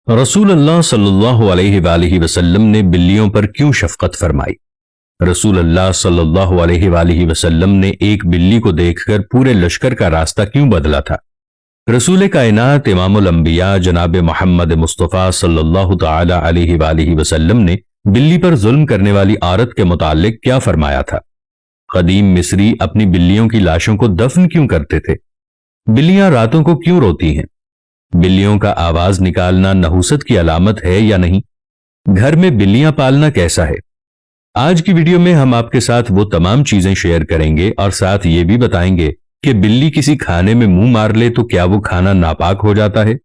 रसूल अल्लाह सल्लल्लाहु अलैहि वालिहि वसल्लम ने बिल्लियों पर क्यों शफकत फरमाई। रसूल अल्लाह सल्लल्लाहु अलैहि वालिहि वसल्लम ने एक बिल्ली को देखकर पूरे लश्कर का रास्ता क्यों बदला था। रसूल कायनात इमामुल अंबिया जनाब मोहम्मद मुस्तफ़ा सल्लल्लाहु ताला अलैहि वालिहि वसल्लम ने बिल्ली पर जुल्म करने वाली औरत के मुतालिक क्या फरमाया था। कदीम मिस्री अपनी बिल्लियों की लाशों को दफन क्यों करते थे। बिल्लियां रातों को क्यों रोती हैं। बिल्लियों का आवाज निकालना नहुसत की अलामत है या नहीं। घर में बिल्लियां पालना कैसा है। आज की वीडियो में हम आपके साथ वो तमाम चीजें शेयर करेंगे और साथ ये भी बताएंगे कि बिल्ली किसी खाने में मुंह मार ले तो क्या वो खाना नापाक हो जाता है।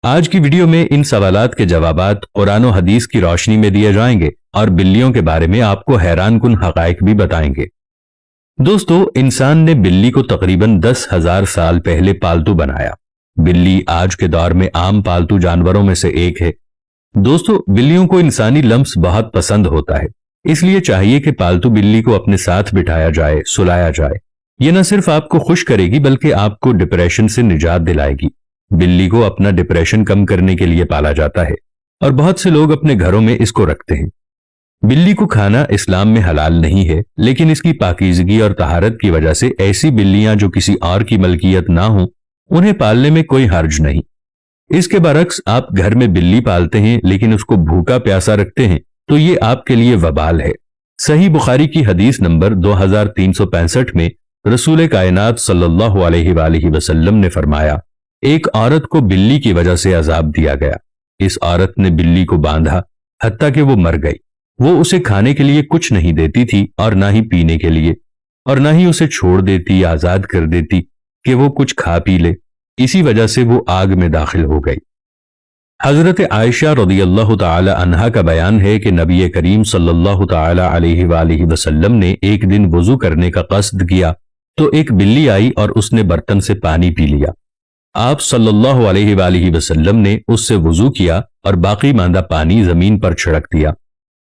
आज की वीडियो में इन सवालात के जवाबात कुरान और हदीस की रोशनी में दिए जाएंगे और बिल्लियों के बारे में आपको हैरान कुन हकाइक भी बताएंगे। दोस्तों, इंसान ने बिल्ली को तकरीबन 10,000 साल पहले पालतू बनाया। बिल्ली आज के दौर में आम पालतू जानवरों में से एक है। दोस्तों, बिल्लियों को इंसानी लम्स बहुत पसंद होता है, इसलिए चाहिए कि पालतू बिल्ली को अपने साथ बिठाया जाए, सुलाया जाए। ये न सिर्फ आपको खुश करेगी बल्कि आपको डिप्रेशन से निजात दिलाएगी। बिल्ली को अपना डिप्रेशन कम करने के लिए पाला जाता है और बहुत से लोग अपने घरों में इसको रखते हैं। बिल्ली को खाना इस्लाम में हलाल नहीं है, लेकिन इसकी पाकीज़गी और तहारत की वजह से ऐसी बिल्लियां जो किसी और की मलकियत ना हो उन्हें पालने में कोई हर्ज नहीं। इसके बरक्स आप घर में बिल्ली पालते हैं लेकिन उसको भूखा प्यासा रखते हैं तो ये आपके लिए वबाल है। सही बुखारी की हदीस नंबर 2365 में रसूल कायनात सल्लल्लाहु अलैहि वसल्लम ने फरमाया, एक औरत को बिल्ली की वजह से अजाब दिया गया। इस औरत ने बिल्ली को बांधा हत्ता कि वो मर गई। वो उसे खाने के लिए कुछ नहीं देती थी और ना ही पीने के लिए, और ना ही उसे छोड़ देती, आजाद कर देती कि वो कुछ खा पी ले। इसी वजह से वो आग में दाखिल हो गई। हजरत आयशा रदियल्लाहु ताला अन्हा का बयान है कि नबी करीम सल्लल्लाहु ताला अलैहि वसल्लम ने एक दिन वुजू करने का कस्द किया तो एक बिल्ली आई और उसने बर्तन से पानी पी लिया। आप सल्लल्लाहु अलैहि वसल्लम ने उससे वुजू किया और बाकी मांदा पानी जमीन पर छिड़क दिया।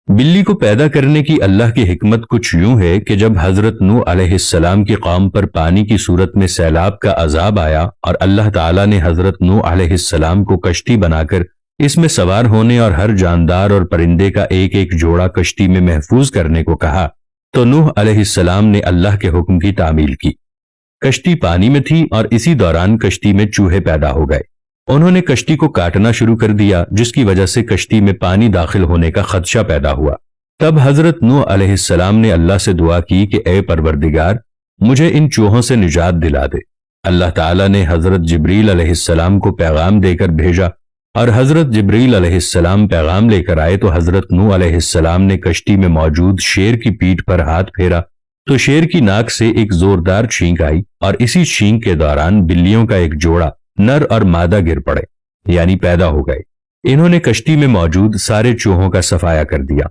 बिल्ली को पैदा करने की अल्लाह की हिकमत कुछ यूं है कि जब हजरत नूह अलैहिस्सलाम की कौम पर पानी की सूरत में सैलाब का अजाब आया और अल्लाह ताला ने हजरत नूह अलैहिस्सलाम को कश्ती बनाकर इसमें सवार होने और हर जानदार और परिंदे का एक एक जोड़ा कश्ती में महफूज करने को कहा, तो नूह अलैहिस्सलाम ने अल्लाह के हुक्म की तामील की। कश्ती पानी में थी और इसी दौरान कश्ती में चूहे पैदा हो गए। उन्होंने कश्ती को काटना शुरू कर दिया, जिसकी वजह से कश्ती में पानी दाखिल होने का खदशा पैदा हुआ। तब हजरत नूह अलैहिस्सलाम ने अल्लाह से दुआ की कि ए परवरदिगार, मुझे इन चूहों से निजात दिला दे। अल्लाह ताला ने हजरत जिब्रील अलैहिस्सलाम को पैगाम देकर भेजा और हजरत जिब्रील अलैहिस्सलाम पैगाम लेकर आए तो हजरत नूह अलैहिस्सलाम ने कश्ती में मौजूद शेर की पीठ पर हाथ फेरा तो शेर की नाक से एक जोरदार छींक आई और इसी छींक के दौरान बिल्लियों का एक जोड़ा नर और मादा गिर पड़े, यानी पैदा हो गए। इन्होंने कश्ती में मौजूद सारे चूहों का सफाया कर दिया।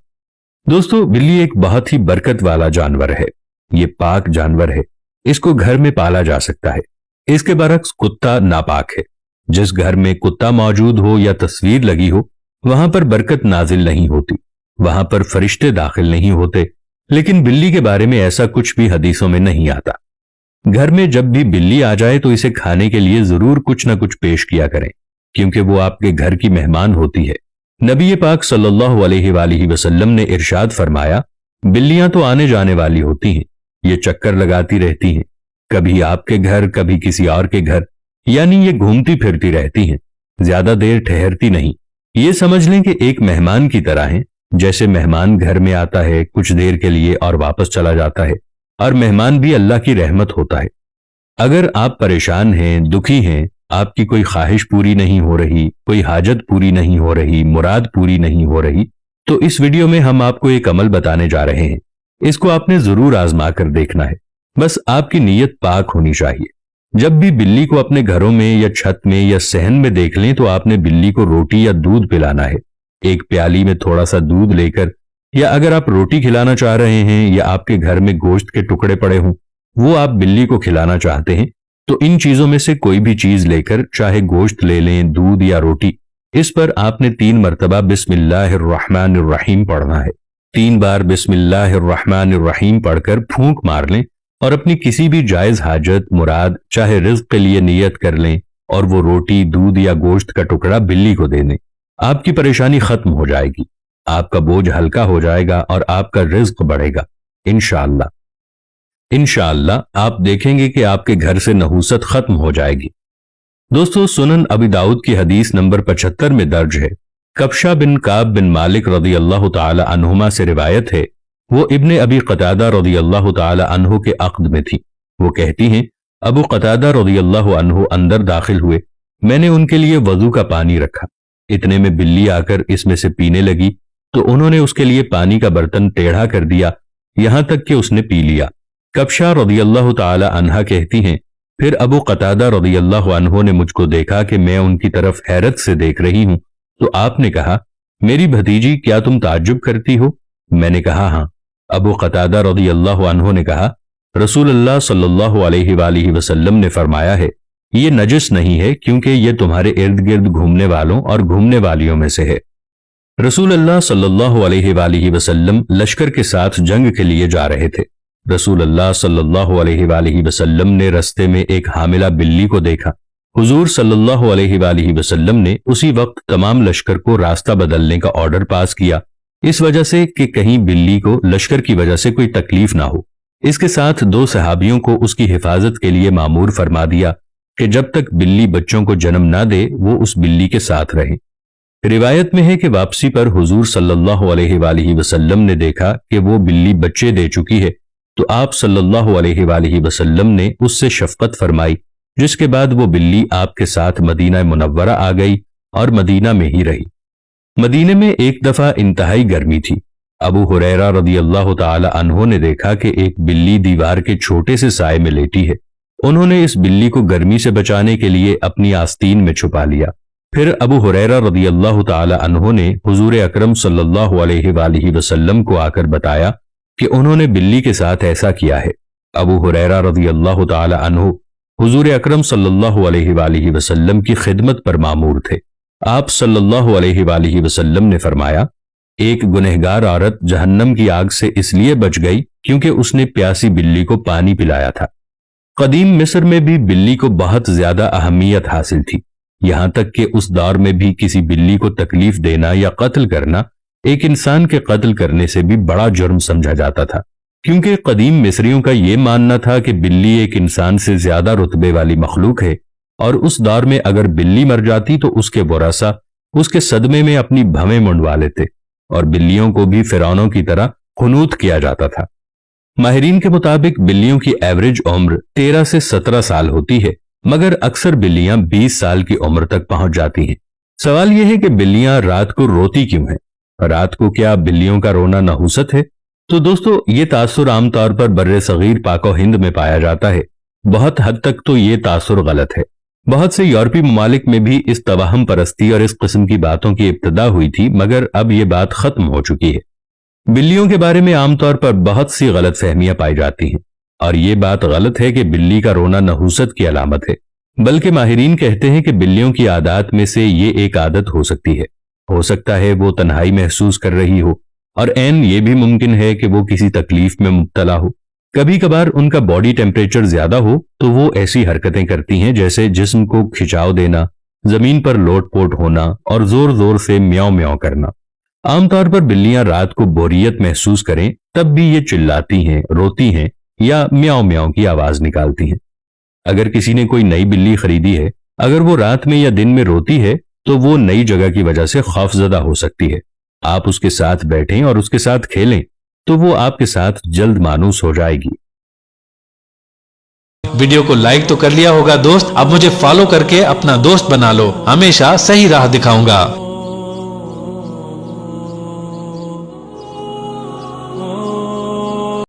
दोस्तों, बिल्ली एक बहुत ही बरकत वाला जानवर है। ये पाक जानवर है, इसको घर में पाला जा सकता है। इसके बरक्स कुत्ता नापाक है। जिस घर में कुत्ता मौजूद हो या तस्वीर लगी हो वहां पर बरकत नाजिल नहीं होती, वहां पर फरिश्ते दाखिल नहीं होते। लेकिन बिल्ली के बारे में ऐसा कुछ भी हदीसों में नहीं आता। घर में जब भी बिल्ली आ जाए तो इसे खाने के लिए जरूर कुछ ना कुछ पेश किया करें, क्योंकि वो आपके घर की मेहमान होती है। नबी पाक सल्लल्लाहु अलैहि वसल्लम ने इरशाद फरमाया, बिल्लियां तो आने जाने वाली होती हैं, ये चक्कर लगाती रहती हैं, कभी आपके घर कभी किसी और के घर, यानी ये घूमती फिरती रहती हैं, ज्यादा देर ठहरती नहीं। ये समझ लें कि एक मेहमान की तरह हैं। जैसे मेहमान घर में आता है कुछ देर के लिए और वापस चला जाता है, और मेहमान भी अल्लाह की रहमत होता है। अगर आप परेशान हैं, दुखी हैं, आपकी कोई ख्वाहिश पूरी नहीं हो रही, कोई हाजत पूरी नहीं हो रही, मुराद पूरी नहीं हो रही, तो इस वीडियो में हम आपको एक अमल बताने जा रहे हैं। इसको आपने जरूर आजमा कर देखना है। बस आपकी नीयत पाक होनी चाहिए। जब भी बिल्ली को अपने घरों में या छत में या सहन में देख लें तो आपने बिल्ली को रोटी या दूध पिलाना है। एक प्याली में थोड़ा सा दूध लेकर, या अगर आप रोटी खिलाना चाह रहे हैं या आपके घर में गोश्त के टुकड़े पड़े हों वो आप बिल्ली को खिलाना चाहते हैं, तो इन चीजों में से कोई भी चीज लेकर, चाहे गोश्त ले लें, दूध या रोटी, इस पर आपने 3 मरतबा बिस्मिल्लाहिर्रहमानिर्रहीम पढ़ना है। 3 बार बिस्मिल्लाहिर्रहमानिर्रहीम पढ़कर फूंक मार लें और अपनी किसी भी जायज हाजत, मुराद, चाहे रिज्क के लिए नियत कर लें और वो रोटी, दूध या गोश्त का टुकड़ा बिल्ली को दे दें। آپ کی پریشانی ختم ہو جائے گی، آپ کا بوجھ ہلکا ہو جائے گا اور آپ کا رزق بڑھے گا انشاءاللہ۔ انشاءاللہ آپ دیکھیں گے کہ آپ کے گھر سے نحوست ختم ہو جائے گی۔ دوستو، سنن ابی داؤد کی حدیث نمبر 75 میں درج ہے، کبشہ بن کعب بن مالک رضی اللہ تعالی عنہما سے روایت ہے، وہ ابن ابی قتادہ رضی اللہ تعالی عنہ کے عقد میں تھی۔ وہ کہتی ہیں، ابو قتادہ رضی اللہ عنہ اندر داخل ہوئے، میں نے ان کے لیے وضو کا پانی رکھا، اتنے میں بلی آ کر اس میں سے پینے لگی تو انہوں نے اس کے لیے پانی کا برتن ٹیڑھا کر دیا یہاں تک کہ اس نے پی لیا۔ کبشہ رضی اللہ تعالی عنہا کہتی ہیں، پھر ابو قتادہ رضی اللہ عنہ نے مجھ کو دیکھا کہ میں ان کی طرف حیرت سے دیکھ رہی ہوں تو آپ نے کہا، میری بھتیجی کیا تم تعجب کرتی ہو؟ میں نے کہا ہاں۔ ابو قتادہ رضی اللہ عنہ نے کہا، رسول اللہ صلی اللہ علیہ وآلہ وسلم نے فرمایا ہے، یہ نجس نہیں ہے کیونکہ یہ تمہارے ارد گرد گھومنے والوں اور گھومنے والیوں میں سے ہے۔ رسول اللہ صلی اللہ علیہ وآلہ وسلم لشکر کے ساتھ جنگ کے لیے جا رہے تھے۔ رسول اللہ صلی اللہ علیہ وآلہ وسلم نے رستے میں ایک حاملہ بلی کو دیکھا۔ حضور صلی اللہ علیہ وآلہ وسلم نے اسی وقت تمام لشکر کو راستہ بدلنے کا آرڈر پاس کیا، اس وجہ سے کہ کہیں بلی کو لشکر کی وجہ سے کوئی تکلیف نہ ہو۔ اس کے ساتھ 2 صحابیوں کو اس کی حفاظت کے لیے مامور فرما دیا کہ جب تک بلی بچوں کو جنم نہ دے وہ اس بلی کے ساتھ رہیں۔ روایت میں ہے کہ واپسی پر حضور صلی اللہ علیہ وآلہ وسلم نے دیکھا کہ وہ بلی بچے دے چکی ہے تو آپ صلی اللہ علیہ وآلہ وسلم نے اس سے شفقت فرمائی، جس کے بعد وہ بلی آپ کے ساتھ مدینہ منورہ آ گئی اور مدینہ میں ہی رہی۔ مدینہ میں ایک دفعہ انتہائی گرمی تھی۔ ابو ہریرہ رضی اللہ تعالی عنہ نے دیکھا کہ ایک بلی دیوار کے چھوٹے سے سائے میں لیٹی ہے۔ انہوں نے اس بلی کو گرمی سے بچانے کے لیے اپنی آستین میں چھپا لیا۔ پھر ابو ہریرہ رضی اللہ تعالی عنہ نے حضور اکرم صلی اللہ علیہ وآلہ وسلم کو آ کر بتایا کہ انہوں نے بلی کے ساتھ ایسا کیا ہے۔ ابو ہریرہ رضی اللہ تعالی عنہ حضور اکرم صلی اللہ علیہ وآلہ وسلم کی خدمت پر مامور تھے۔ آپ صلی اللہ علیہ وآلہ وسلم نے فرمایا، ایک گنہگار عورت جہنم کی آگ سے اس لیے بچ گئی کیونکہ اس نے پیاسی بلی کو پانی پلایا تھا۔ قدیم مصر میں بھی بلی کو بہت زیادہ اہمیت حاصل تھی، یہاں تک کہ اس دور میں بھی کسی بلی کو تکلیف دینا یا قتل کرنا ایک انسان کے قتل کرنے سے بھی بڑا جرم سمجھا جاتا تھا، کیونکہ قدیم مصریوں کا یہ ماننا تھا کہ بلی ایک انسان سے زیادہ رتبے والی مخلوق ہے، اور اس دور میں اگر بلی مر جاتی تو اس کے ورثاء اس کے صدمے میں اپنی بھویں منڈوا لیتے، اور بلیوں کو بھی فرعونوں کی طرح قنوت کیا جاتا تھا۔ ماہرین کے مطابق بلیوں کی ایوریج عمر 13 سے 17 سال ہوتی ہے، مگر اکثر بلیاں 20 سال کی عمر تک پہنچ جاتی ہیں۔ سوال یہ ہے کہ بلیاں رات کو روتی کیوں ہیں؟ رات کو کیا بلیوں کا رونا نحوست ہے؟ تو دوستو، یہ تاثر عام طور پر بر صغیر پاک و ہند میں پایا جاتا ہے۔ بہت حد تک تو یہ تاثر غلط ہے۔ بہت سے یورپی ممالک میں بھی اس توہم پرستی اور اس قسم کی باتوں کی ابتدا ہوئی تھی، مگر اب یہ بات ختم ہو چکی ہے۔ بلیوں کے بارے میں عام طور پر بہت سی غلط فہمیاں پائی جاتی ہیں، اور یہ بات غلط ہے کہ بلی کا رونا نحوست کی علامت ہے، بلکہ ماہرین کہتے ہیں کہ بلیوں کی عادات میں سے یہ ایک عادت ہو سکتی ہے۔ ہو سکتا ہے وہ تنہائی محسوس کر رہی ہو، اور عین یہ بھی ممکن ہے کہ وہ کسی تکلیف میں مبتلا ہو۔ کبھی کبھار ان کا باڈی ٹیمپریچر زیادہ ہو تو وہ ایسی حرکتیں کرتی ہیں جیسے جسم کو کھچاؤ دینا، زمین پر لوٹ پوٹ ہونا اور زور زور سے میاؤ میاؤ کرنا۔ عام طور پر بلیاں رات کو بوریت محسوس کریں تب بھی یہ چلاتی ہیں، روتی ہیں یا میاؤ میاؤ کی آواز نکالتی ہیں۔ اگر کسی نے کوئی نئی بلی خریدی ہے، اگر وہ رات میں یا دن میں روتی ہے تو وہ نئی جگہ کی وجہ سے خوفزدہ ہو سکتی ہے۔ آپ اس کے ساتھ بیٹھیں اور اس کے ساتھ کھیلیں تو وہ آپ کے ساتھ جلد مانوس ہو جائے گی۔ ویڈیو کو لائک تو کر لیا ہوگا دوست، اب مجھے فالو کر کے اپنا دوست بنا لو، ہمیشہ صحیح راہ دکھاؤں گا۔